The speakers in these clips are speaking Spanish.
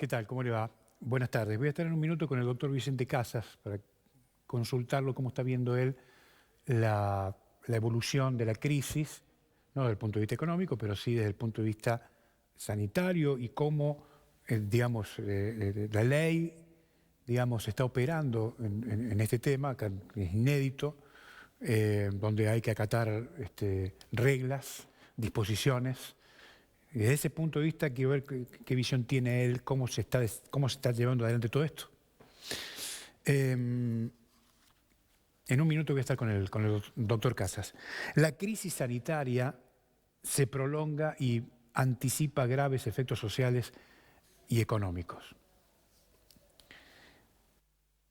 ¿Qué tal? ¿Cómo le va? Buenas tardes. Voy a estar en un minuto con el doctor Vicente Casas para consultarlo cómo está viendo él la evolución de la crisis, no desde el punto de vista económico, pero sí desde el punto de vista sanitario y cómo, la ley, está operando en este tema, que es inédito, donde hay que acatar reglas, disposiciones. Y desde ese punto de vista quiero ver qué visión tiene él, cómo se está llevando adelante todo esto. En un minuto voy a estar con el doctor Casas. La crisis sanitaria se prolonga y anticipa graves efectos sociales y económicos.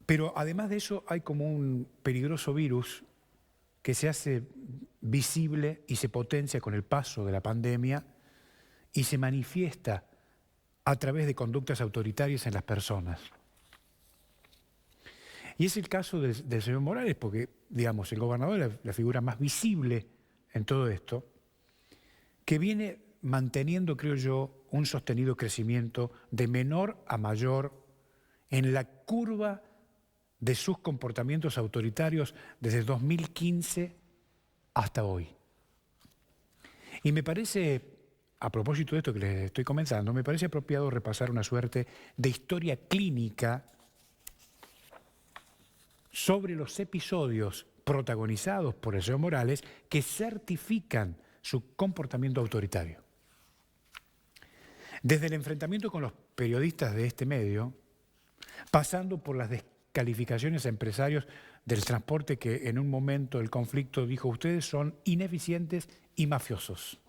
Pero además de eso hay como un peligroso virus que se hace visible y se potencia con el paso de la pandemia y se manifiesta a través de conductas autoritarias en las personas. Y es el caso del señor Morales, porque, el gobernador es la figura más visible en todo esto, que viene manteniendo, creo yo, un sostenido crecimiento de menor a mayor en la curva de sus comportamientos autoritarios desde 2015 hasta hoy. Y me parece, a propósito de esto que les estoy comentando, me parece apropiado repasar una suerte de historia clínica sobre los episodios protagonizados por el señor Morales que certifican su comportamiento autoritario. Desde el enfrentamiento con los periodistas de este medio, pasando por las descalificaciones a empresarios del transporte que en un momento del conflicto dijo: ustedes son ineficientes y mafiosos,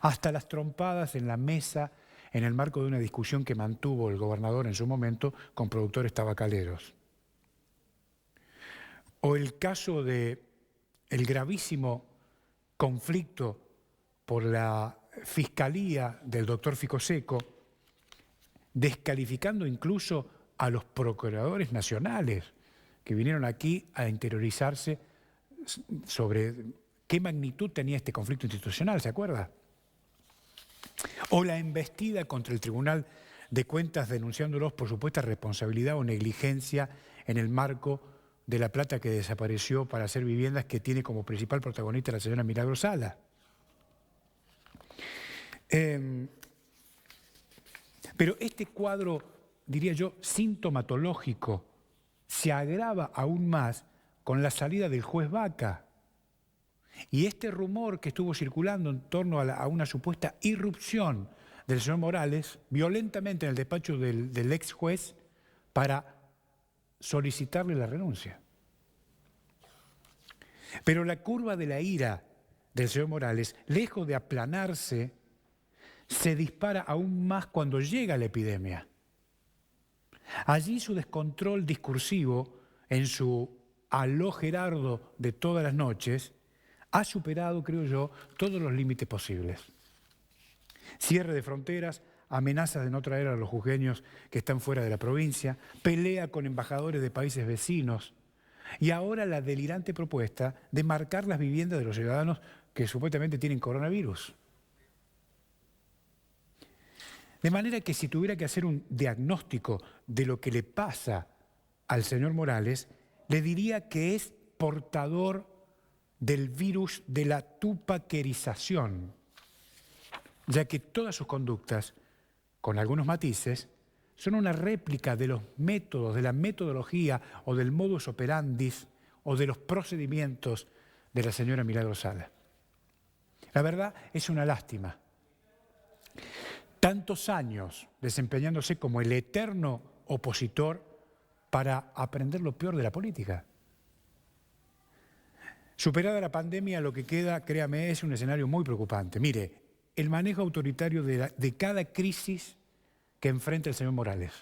hasta las trompadas en la mesa en el marco de una discusión que mantuvo el gobernador en su momento con productores tabacaleros. O el caso del gravísimo conflicto por la fiscalía del doctor Ficoseco, descalificando incluso a los procuradores nacionales que vinieron aquí a interiorizarse sobre qué magnitud tenía este conflicto institucional, ¿se acuerda? O la embestida contra el Tribunal de Cuentas denunciándolos por supuesta responsabilidad o negligencia en el marco de la plata que desapareció para hacer viviendas que tiene como principal protagonista la señora Milagro Sala. Pero este cuadro, diría yo, sintomatológico, se agrava aún más con la salida del juez Vaca. Y este rumor que estuvo circulando en torno a una supuesta irrupción del señor Morales, violentamente en el despacho del ex juez, para solicitarle la renuncia. Pero la curva de la ira del señor Morales, lejos de aplanarse, se dispara aún más cuando llega la epidemia. Allí su descontrol discursivo, en su aló Gerardo de todas las noches, ha superado, creo yo, todos los límites posibles. Cierre de fronteras, amenazas de no traer a los jujeños que están fuera de la provincia, pelea con embajadores de países vecinos y ahora la delirante propuesta de marcar las viviendas de los ciudadanos que supuestamente tienen coronavirus. De manera que si tuviera que hacer un diagnóstico de lo que le pasa al señor Morales, le diría que es portador del virus de la tupaquerización, ya que todas sus conductas, con algunos matices, son una réplica de los métodos, de la metodología o del modus operandi o de los procedimientos de la señora Milagro Sala. La verdad es una lástima. Tantos años desempeñándose como el eterno opositor para aprender lo peor de la política. Superada la pandemia, lo que queda, créame, es un escenario muy preocupante. Mire, el manejo autoritario de cada crisis que enfrenta el señor Morales,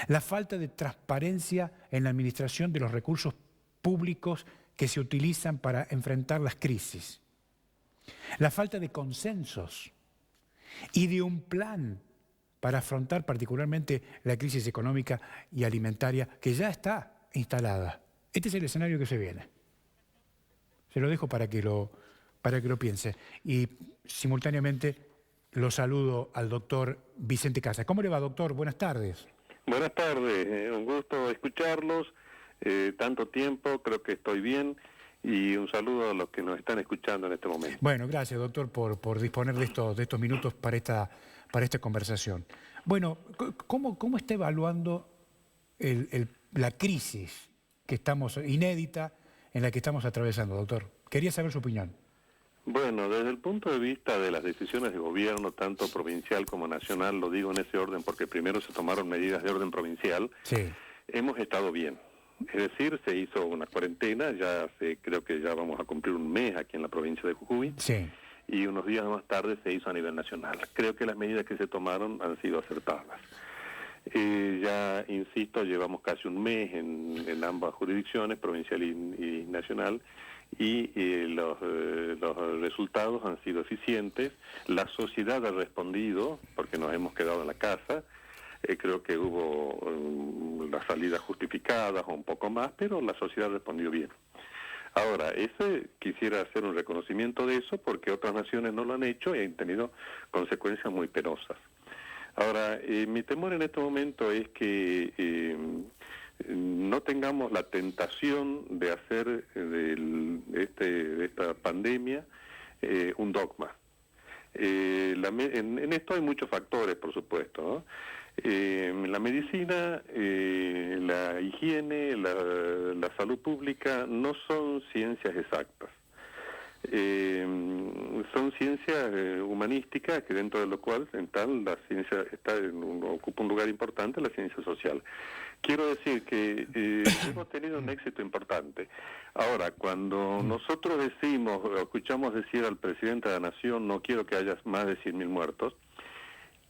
la falta de transparencia en la administración de los recursos públicos que se utilizan para enfrentar las crisis, la falta de consensos y de un plan para afrontar particularmente la crisis económica y alimentaria que ya está instalada. Este es el escenario que se viene. Se lo dejo para que lo piense. Y simultáneamente lo saludo al doctor Vicente Casas. ¿Cómo le va, doctor? Buenas tardes. Buenas tardes, un gusto escucharlos, tanto tiempo, creo que estoy bien, y un saludo a los que nos están escuchando en este momento. Bueno, gracias, doctor, por disponer de estos minutos para esta conversación. Bueno, ¿cómo está evaluando la crisis que estamos, inédita, en la que estamos atravesando, doctor? Quería saber su opinión. Bueno, desde el punto de vista de las decisiones de gobierno, tanto provincial como nacional, lo digo en ese orden porque primero se tomaron medidas de orden provincial, Sí. hemos estado bien. Es decir, se hizo una cuarentena, creo que ya vamos a cumplir un mes aquí en la provincia de Jujuy, Sí. y unos días más tarde se hizo a nivel nacional. Creo que las medidas que se tomaron han sido acertadas. Ya, insisto, llevamos casi un mes en ambas jurisdicciones, provincial y nacional, y los resultados han sido eficientes. La sociedad ha respondido, porque nos hemos quedado en la casa. Creo que hubo las salidas justificadas o un poco más, pero la sociedad respondió bien. Ahora, quisiera hacer un reconocimiento de eso porque otras naciones no lo han hecho y han tenido consecuencias muy penosas. Ahora, mi temor en este momento es que no tengamos la tentación de hacer de esta pandemia un dogma. En esto hay muchos factores, por supuesto, ¿no? La medicina, la higiene, la salud pública no son ciencias exactas. Son ciencias humanísticas, que dentro de lo cual la ciencia ocupa un lugar importante, la ciencia social. Quiero decir que hemos tenido un éxito importante. Ahora, cuando nosotros escuchamos decir al presidente de la Nación, no quiero que haya más de 100.000 muertos,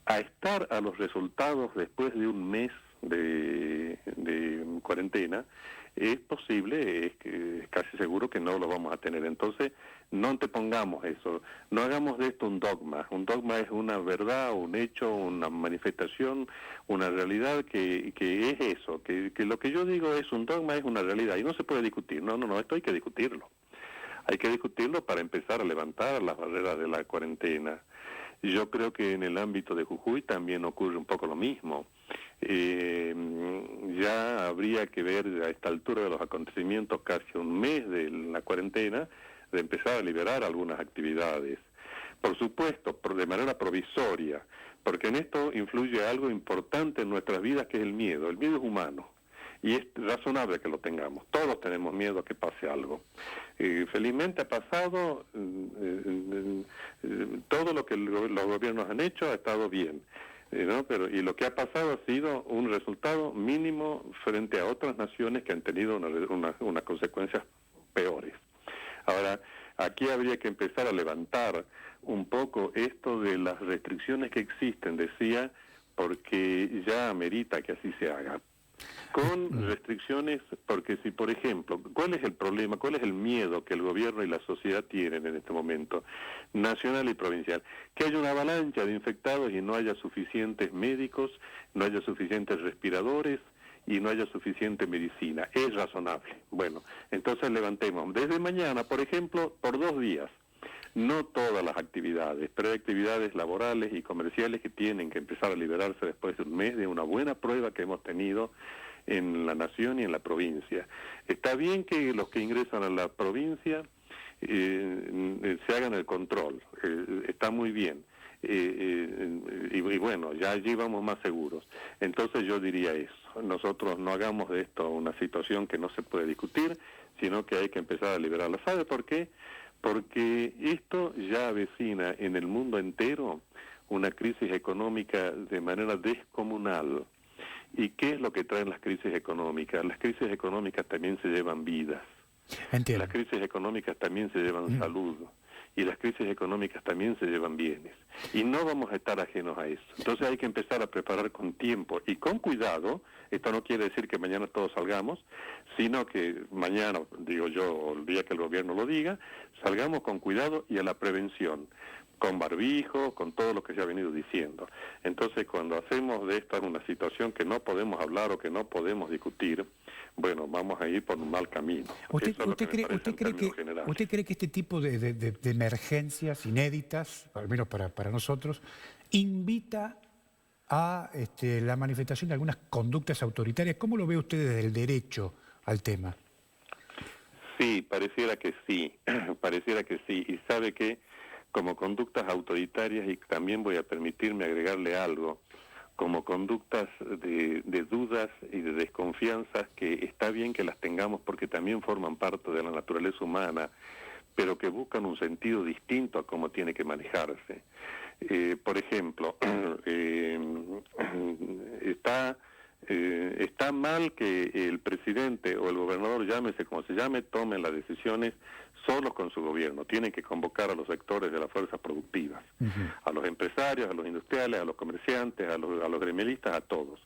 a estar a los resultados después de un mes de cuarentena, es posible, es casi seguro que no lo vamos a tener. Entonces, no antepongamos eso, no hagamos de esto un dogma. Un dogma es una verdad, un hecho, una manifestación, una realidad que es eso, que lo que yo digo es un dogma, es una realidad y no se puede discutir. No, esto hay que discutirlo. Hay que discutirlo para empezar a levantar las barreras de la cuarentena. Yo creo que en el ámbito de Jujuy también ocurre un poco lo mismo. Ya habría que ver a esta altura de los acontecimientos, casi un mes de la cuarentena, de empezar a liberar algunas actividades. Por supuesto, de manera provisoria, porque en esto influye algo importante en nuestras vidas, que es el miedo. El miedo es humano. Y es razonable que lo tengamos. Todos tenemos miedo a que pase algo. Felizmente ha pasado, todo lo que los gobiernos han hecho ha estado bien, ¿no? Y lo que ha pasado ha sido un resultado mínimo frente a otras naciones que han tenido unas consecuencias peores. Ahora, aquí habría que empezar a levantar un poco esto de las restricciones que existen, decía, porque ya amerita que así se haga. Con restricciones, porque si, por ejemplo, ¿cuál es el problema, cuál es el miedo que el gobierno y la sociedad tienen en este momento, nacional y provincial? Que haya una avalancha de infectados y no haya suficientes médicos, no haya suficientes respiradores y no haya suficiente medicina. Es razonable. Bueno, entonces levantemos. Desde mañana, por ejemplo, por 2 días, no todas las actividades, pero hay actividades laborales y comerciales que tienen que empezar a liberarse después de un mes de una buena prueba que hemos tenido en la nación y en la provincia. Está bien que los que ingresan a la provincia se hagan el control, está muy bien. Y bueno, ya allí vamos más seguros. Entonces yo diría eso, nosotros no hagamos de esto una situación que no se puede discutir, sino que hay que empezar a liberarla. ¿Sabe por qué? Porque esto ya avecina en el mundo entero una crisis económica de manera descomunal. ¿Y qué es lo que traen las crisis económicas? Las crisis económicas también se llevan vidas. Entiendo. Las crisis económicas también se llevan salud. Y las crisis económicas también se llevan bienes. Y no vamos a estar ajenos a eso. Entonces hay que empezar a preparar con tiempo y con cuidado. Esto no quiere decir que mañana todos salgamos, sino que mañana, digo yo, el día que el gobierno lo diga, salgamos con cuidado y a la prevención. con barbijo, con todo lo que se ha venido diciendo. Entonces, cuando hacemos de esta una situación que no podemos hablar o que no podemos discutir, bueno, vamos a ir por un mal camino. ¿Usted cree que este tipo de emergencias inéditas, al menos para nosotros, invita a la manifestación de algunas conductas autoritarias? ¿Cómo lo ve usted desde el derecho al tema? Sí, pareciera que sí, pareciera que sí. Y sabe que como conductas autoritarias, y también voy a permitirme agregarle algo, como conductas de dudas y de desconfianzas, que está bien que las tengamos porque también forman parte de la naturaleza humana, pero que buscan un sentido distinto a cómo tiene que manejarse. Por ejemplo, está mal que el presidente o el gobernador, llámese como se llame, tomen las decisiones solos con su gobierno. Tienen que convocar a los sectores de las fuerzas productivas, a los empresarios, a los industriales, a los comerciantes, a los gremialistas, a todos,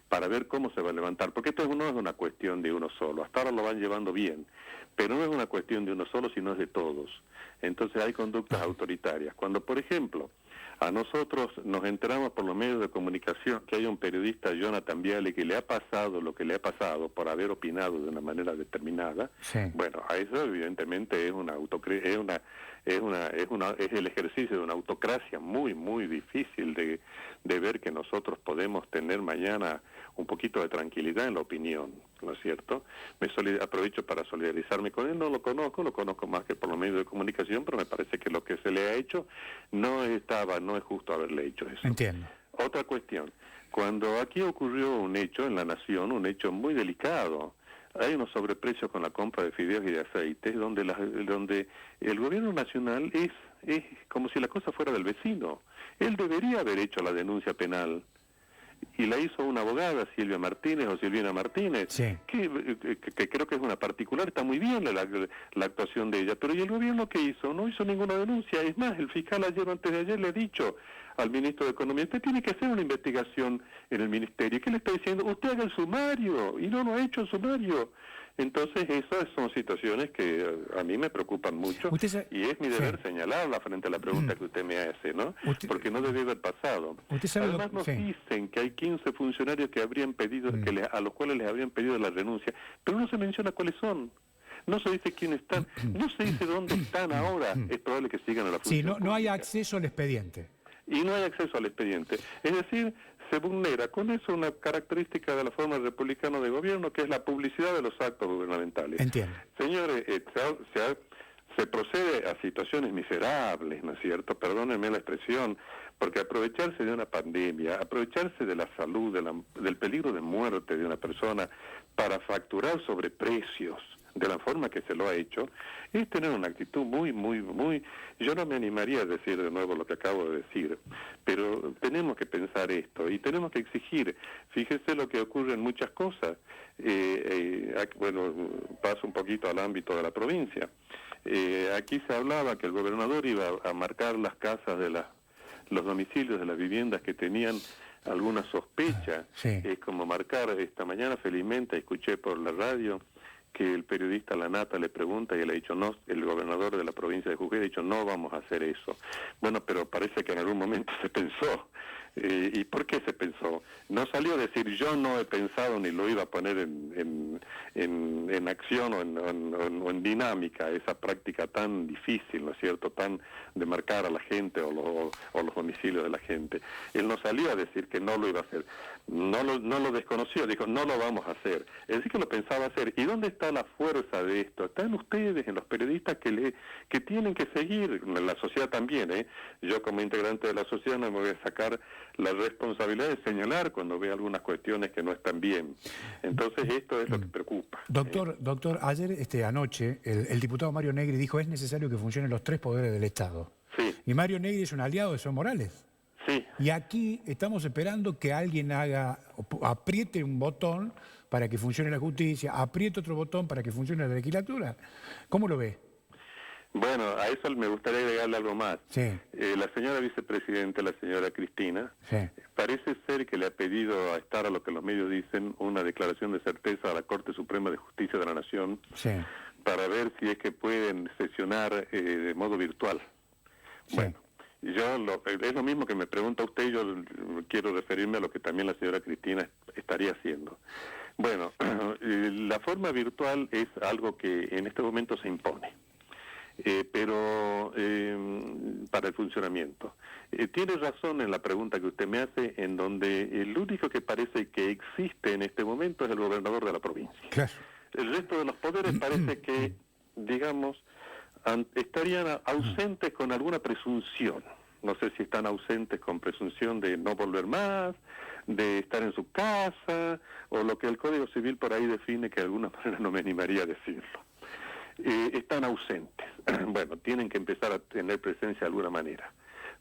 para ver cómo se va a levantar. Porque esto no es una cuestión de uno solo. Hasta ahora lo van llevando bien, pero no es una cuestión de uno solo, sino es de todos. Entonces hay conductas autoritarias. Cuando, por ejemplo, a nosotros nos enteramos por los medios de comunicación que hay un periodista, Jonathan Viale, que le ha pasado lo que le ha pasado por haber opinado de una manera determinada. Sí. Bueno, a eso evidentemente es el ejercicio de una autocracia muy, muy difícil de ver que nosotros podemos tener mañana un poquito de tranquilidad en la opinión, ¿no es cierto? Aprovecho para solidarizarme con él. No lo conozco más que por los medios de comunicación, pero me parece que lo que se le ha hecho no es justo haberle hecho eso. Entiendo. Otra cuestión, cuando aquí ocurrió un hecho en la Nación, un hecho muy delicado, hay unos sobreprecios con la compra de fideos y de aceites, donde el gobierno nacional es como si la cosa fuera del vecino. Él debería haber hecho la denuncia penal, y la hizo una abogada, Silvina Martínez, sí, que creo que es una particular. Está muy bien la actuación de ella, pero ¿y el gobierno qué hizo? No hizo ninguna denuncia. Es más, el fiscal antes de ayer le ha dicho al ministro de Economía: usted tiene que hacer una investigación en el ministerio. ¿Qué le está diciendo? Usted haga el sumario, y no lo ha hecho el sumario. Entonces esas son situaciones que a mí me preocupan mucho, y es mi deber señalarla frente a la pregunta que usted me hace, ¿no? Porque no debe haber pasado. Además nos dicen que hay 15 funcionarios que habrían pedido, a los cuales les habrían pedido la renuncia, pero no se menciona cuáles son. No se dice quiénes están, no se dice dónde están ahora. Es probable que sigan a la función pública. No hay acceso al expediente. Y no hay acceso al expediente. Es decir, se vulnera con eso una característica de la forma republicana de gobierno, que es la publicidad de los actos gubernamentales. Entiendo. Señores, se procede a situaciones miserables, ¿no es cierto? Perdónenme la expresión, porque aprovecharse de una pandemia, aprovecharse de la salud, del peligro de muerte de una persona para facturar sobre precios de la forma que se lo ha hecho, es tener una actitud muy, yo no me animaría a decir de nuevo lo que acabo de decir, pero tenemos que pensar esto y tenemos que exigir. Fíjese lo que ocurre en muchas cosas. Bueno, paso un poquito al ámbito de la provincia. Aquí se hablaba que el gobernador iba a marcar las casas de los domicilios de las viviendas que tenían alguna sospecha. Sí. Es como marcar. Esta mañana felizmente escuché por la radio que el periodista Lanata le pregunta y él ha dicho no, el gobernador de la provincia de Jujuy ha dicho no vamos a hacer eso. Bueno, pero parece que en algún momento se pensó. ¿Y por qué se pensó? No salió a decir yo no he pensado ni lo iba a poner en acción o en dinámica, esa práctica tan difícil, ¿no es cierto?, tan de marcar a la gente o los domicilios de la gente. Él no salió a decir que no lo iba a hacer, no lo desconoció, dijo no lo vamos a hacer, es decir que lo pensaba hacer. ¿Y dónde está la fuerza de esto? Está en ustedes, en los periodistas que tienen que seguir, en la sociedad también, Yo como integrante de la sociedad no me voy a sacar la responsabilidad de señalar cuando vea algunas cuestiones que no están bien. Entonces esto es lo que preocupa. Doctor, ayer, anoche, el diputado Mario Negri dijo es necesario que funcionen los tres poderes del Estado. Sí. Y Mario Negri es un aliado de Evo Morales. Sí. Y aquí estamos esperando que alguien apriete un botón para que funcione la justicia, apriete otro botón para que funcione la legislatura. ¿Cómo lo ve? Bueno, a eso me gustaría agregarle algo más. Sí. La señora vicepresidenta, la señora Cristina, sí, parece ser que le ha pedido a estar, a lo que los medios dicen, una declaración de certeza a la Corte Suprema de Justicia de la Nación, sí, para ver si es que pueden sesionar de modo virtual. Sí. Bueno, Es lo mismo que me pregunta usted, yo quiero referirme a lo que también la señora Cristina estaría haciendo. Bueno, la forma virtual es algo que en este momento se impone, pero para el funcionamiento. Tiene razón en la pregunta que usted me hace, en donde el único que parece que existe en este momento es el gobernador de la provincia. Claro. El resto de los poderes parece que, digamos, estarían ausentes con alguna presunción. No sé si están ausentes con presunción de no volver más, de estar en su casa, o lo que el Código Civil por ahí define, que de alguna manera no me animaría a decirlo. Están ausentes. Bueno, tienen que empezar a tener presencia de alguna manera.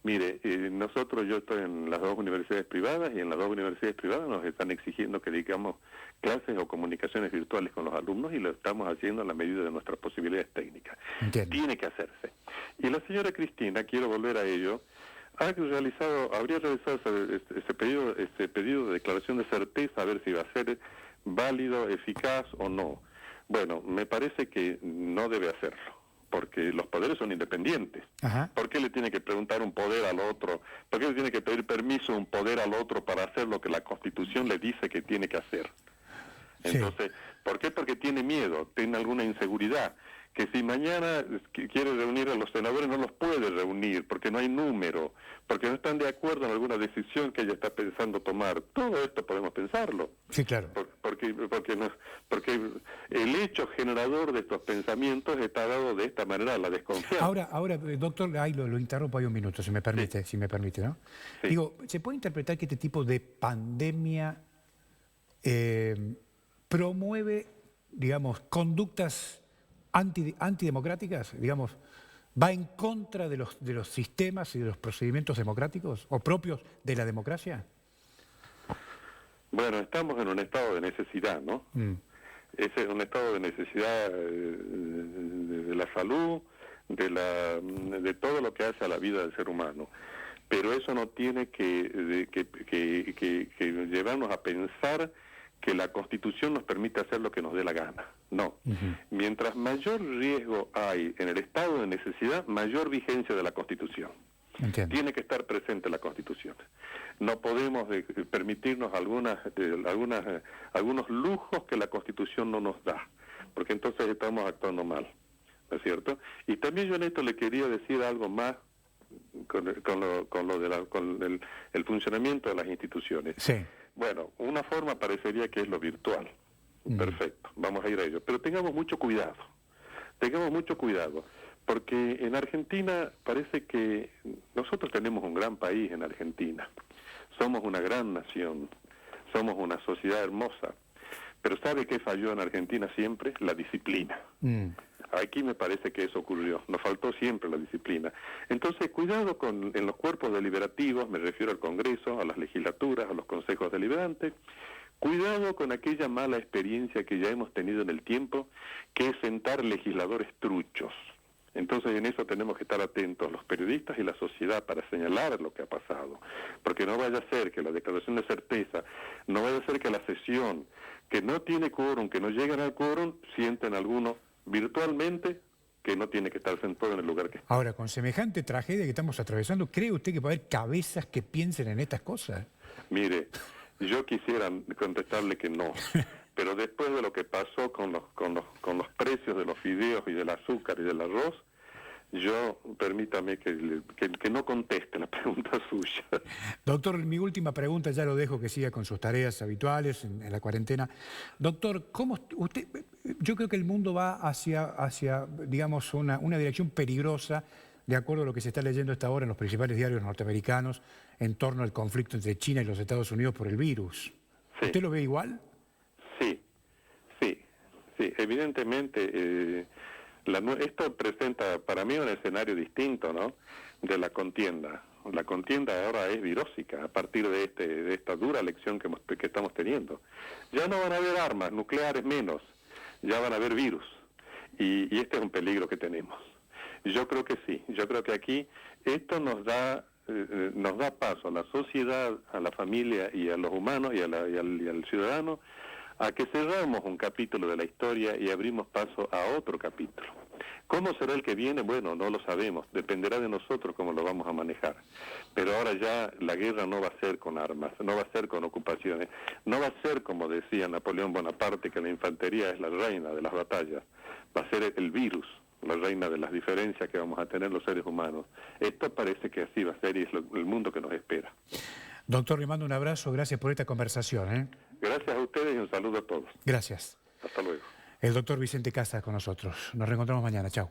Mire, yo estoy en las 2 universidades privadas, y en las 2 universidades privadas nos están exigiendo que digamos clases o comunicaciones virtuales con los alumnos, y lo estamos haciendo en la medida de nuestras posibilidades técnicas. Entiendo. Tiene que hacerse. Y la señora Cristina, quiero volver a ello, habría realizado ese pedido de declaración de certeza, a ver si va a ser válido, eficaz o no. Bueno, me parece que no debe hacerlo, porque los poderes son independientes. Ajá. ¿Por qué le tiene que preguntar un poder al otro? ¿Por qué le tiene que pedir permiso a un poder al otro para hacer lo que la Constitución le dice que tiene que hacer? Entonces, ¿por qué? Porque tiene miedo, tiene alguna inseguridad, que si mañana quiere reunir a los senadores no los puede reunir, porque no hay número, porque no están de acuerdo en alguna decisión que ella está pensando tomar. Todo esto podemos pensarlo. Sí, claro. Porque el hecho generador de estos pensamientos está dado de esta manera, la desconfianza. Ahora, doctor, ahí lo interrumpo ahí un minuto, si me permite, ¿no? Sí. Digo, ¿se puede interpretar que este tipo de pandemia promueve, digamos, conductas antidemocráticas, digamos, va en contra de los sistemas y de los procedimientos democráticos o propios de la democracia? Bueno, estamos en un estado de necesidad, ¿no? Ese es un estado de necesidad de la salud, de todo lo que hace a la vida del ser humano. Pero eso no tiene que llevarnos a pensar que la Constitución nos permite hacer lo que nos dé la gana. No. Mientras mayor riesgo hay en el estado de necesidad, mayor vigencia de la Constitución. Entiendo. Tiene que estar presente la Constitución. No podemos permitirnos algunos lujos que la Constitución no nos da, porque entonces estamos actuando mal, ¿no es cierto? Y también yo en esto le quería decir algo más con el funcionamiento de las instituciones. Sí. Bueno, una forma parecería que es lo virtual. Perfecto, vamos a ir a ello. Pero tengamos mucho cuidado, porque en Argentina parece que nosotros tenemos un gran país en Argentina. Somos una gran nación, somos una sociedad hermosa. Pero ¿sabe qué falló en Argentina siempre? La disciplina. Aquí me parece que eso ocurrió, nos faltó siempre la disciplina. Entonces, cuidado en los cuerpos deliberativos, me refiero al Congreso, a las legislaturas, a los consejos deliberantes. Cuidado con aquella mala experiencia que ya hemos tenido en el tiempo, que es sentar legisladores truchos. Entonces, en eso tenemos que estar atentos los periodistas y la sociedad para señalar lo que ha pasado. Porque no vaya a ser que la declaración de certeza, no vaya a ser que la sesión, que no tiene quórum, que no llegan al quórum, sienten algunos virtualmente que no tiene que estar sentado en el lugar que está. Ahora, con semejante tragedia que estamos atravesando, ¿cree usted que puede haber cabezas que piensen en estas cosas? Mire, yo quisiera contestarle que no, pero después de lo que pasó con los precios de los fideos y del azúcar y del arroz, yo, permítame que no conteste la pregunta suya. Doctor, mi última pregunta, ya lo dejo que siga con sus tareas habituales en la cuarentena. Doctor, yo creo que el mundo va hacia digamos, una dirección peligrosa, de acuerdo a lo que se está leyendo hasta ahora en los principales diarios norteamericanos, en torno al conflicto entre China y los Estados Unidos por el virus. Sí. ¿Usted lo ve igual? Sí. Evidentemente, esto presenta para mí un escenario distinto, ¿no?, de la contienda. La contienda ahora es virósica a partir de esta dura lección que estamos teniendo. Ya no van a haber armas nucleares menos, ya van a haber virus. Y este es un peligro que tenemos. Yo creo que sí, yo creo que aquí esto nos da paso a la sociedad, a la familia y a los humanos y al ciudadano, a que cerramos un capítulo de la historia y abrimos paso a otro capítulo. ¿Cómo será el que viene? Bueno, no lo sabemos, dependerá de nosotros cómo lo vamos a manejar. Pero ahora ya la guerra no va a ser con armas, no va a ser con ocupaciones, no va a ser como decía Napoleón Bonaparte, que la infantería es la reina de las batallas, va a ser el virus, la reina de las diferencias que vamos a tener los seres humanos. Esto parece que así va a ser y es el mundo que nos espera. Doctor, le mando un abrazo, gracias por esta conversación, ¿eh? Gracias a ustedes y un saludo a todos. Gracias. Hasta luego. El doctor Vicente Casas con nosotros. Nos reencontramos mañana. Chao.